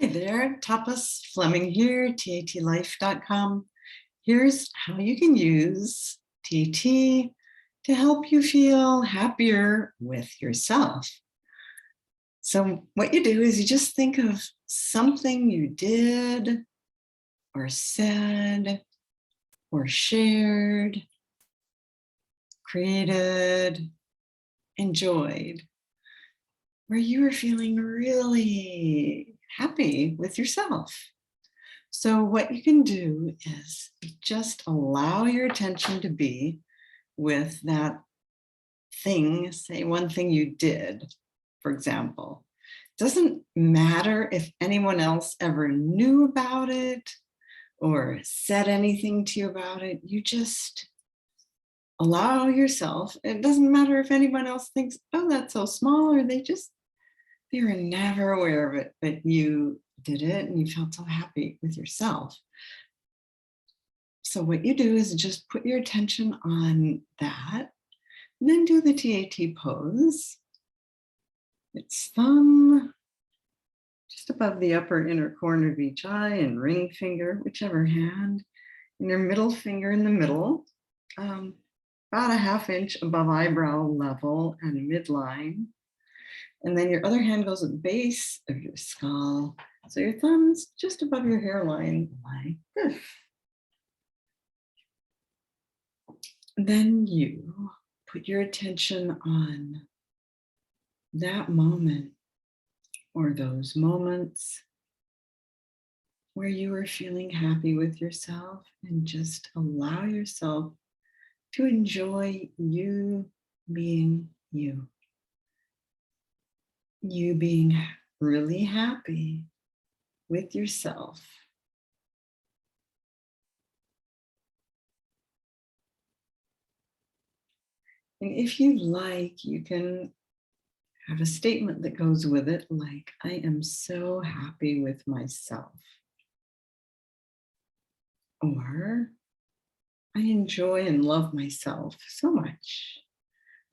Hi there, Tapas Fleming here, tatlife.com. Here's how you can use TAT to help you feel happier with yourself. So what you do is you just think of something you did or said or shared, created, enjoyed, where you were feeling really happy with yourself. So what you can do is just allow your attention to be with that thing, say one thing you did, for example. Doesn't matter if anyone else ever knew about it or said anything to you about it. You just allow yourself. It doesn't matter if anyone else thinks, oh, that's so small, or they were never aware of it, but you did it and you felt so happy with yourself. So what you do is just put your attention on that, and then do the TAT pose. It's thumb just above the upper inner corner of each eye and ring finger, whichever hand, and your middle finger in the middle, about a ½ inch above eyebrow level and midline. And then your other hand goes at the base of your skull. So your thumb's just above your hairline like this. Then you put your attention on that moment or those moments where you are feeling happy with yourself, and just allow yourself to enjoy you being you. You being really happy with yourself. And if you like, you can have a statement that goes with it, like, I am so happy with myself. Or, I enjoy and love myself so much.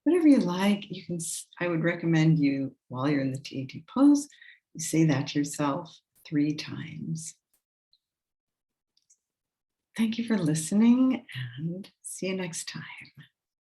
Whatever you like, you can. I would recommend you, while you're in the TAT pose, you say that to yourself 3 times. Thank you for listening, and see you next time.